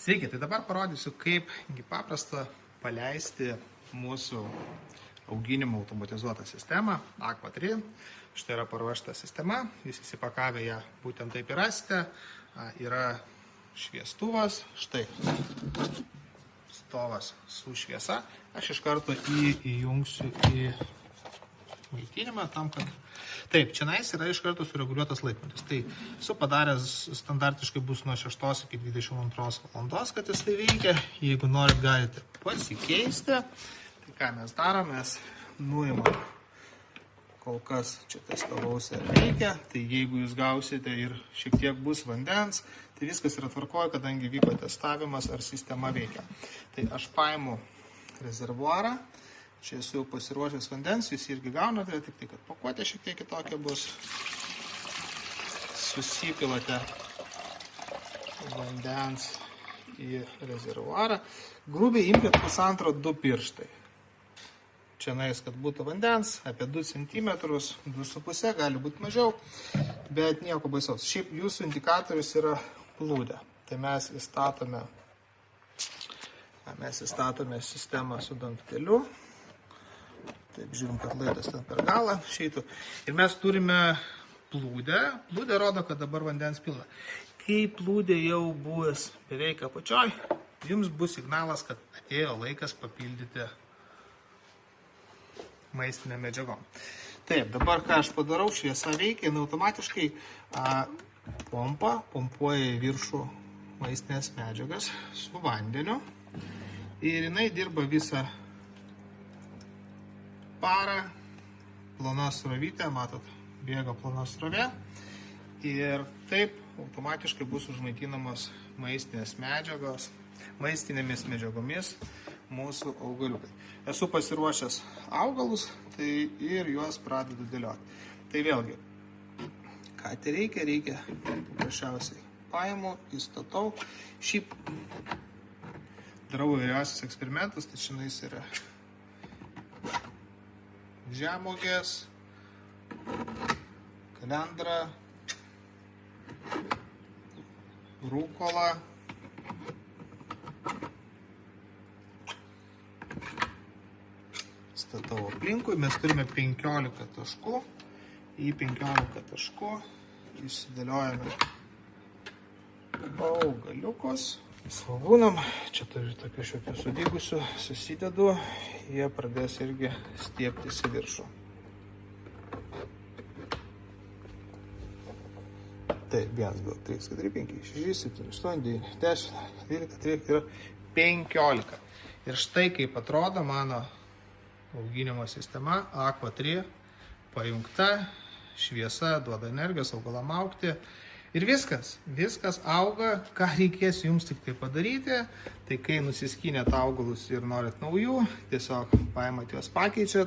Sveiki, tai dabar parodysiu, kaip paprasta paleisti mūsų auginimo automatizuotą sistemą Aqua 3. Štai yra paruošta sistema, jūs įsipakavę ją būtent taip ir rasite. Yra šviestuvas, štai stovas su šviesa. Aš iš karto įjungsiu į maitinimą tam, kad... Taip, čianais yra iš karto sureguliuotas laikmetis. Tai esu padaręs standartiškai bus nuo 6 iki 22 valandos, kad jis tai veikia. Jeigu norit, galite pasikeisti. Tai ką mes darom, mes nuimam. Kol kas čia testavausi veikia. Tai jeigu jūs gausite ir šiek tiek bus vandens, tai viskas yra tvarkoja, kadangi vyko testavimas, ar sistema veikia. Tai aš paimu rezervuarą. Čia esu jau pasiruošęs vandens, jūs irgi gaunate, tik tai, kad pakuotė šiek tiek kitokia bus. Susipilate vandens į rezervuarą. Grubiai imkite 1,5–2 pirštai. Čia nais, kad būtų vandens, apie 2 cm, 2,5 gali būti mažiau, bet nieko baisaus. Šiaip jūsų indikatorius yra plūdė. Tai mes įstatome sistemą su dangteliu. Taip, žiūrim, kad laidas ten per galą išeitų. Ir mes turime plūdę. Plūdė rodo, kad dabar vandens pilna. Kai plūdė jau bus beveik apačioj, jums bus signalas, kad atėjo laikas papildyti maistinę medžiagom. Taip, dabar ką aš padarau, šviesa veikia, automatiškai pompuoja į viršų maistinės medžiagas su vandeniu. Ir jinai dirba visą parą, plona srovytė, matot, bėga plona srovė ir taip automatiškai bus užmaitinamos maistinėmis medžiagomis mūsų augaliukai. Esu pasiruošęs augalus, tai ir juos pradedu dėlioti. Tai vėlgi, ką tai reikia paprasčiausiai paimu, įstatau. Šiaip darau įvairiausius eksperimentus, tai šiandien yra žemuogės, kalendra, rūkola, statau aplinkui, mes turime 15 taškų, į 15 taškų įsidėliojame augaliukus. Svabūnam, čia turiu tokių šiokių sudygusių, susidedu, jie pradės irgi stieptis į viršų. Taip, 1, 2, 3, 4, 5, 6, 7, 8, 9, 10, 12, 13 ir 15. Ir štai kaip atrodo mano auginimo sistema Aqua 3 pajungta, šviesa duoda energijos augalam augti. Ir viskas auga, ką reikės jums tik tai padaryti, tai kai nusiskynėt augalus ir norit naujų, tiesiog paimat juos pakeičiat,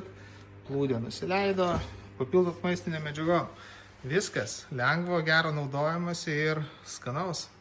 plūdė nusileido, papildot maistinę medžiagą. Viskas, lengvo, gero naudojimasi ir skanaus.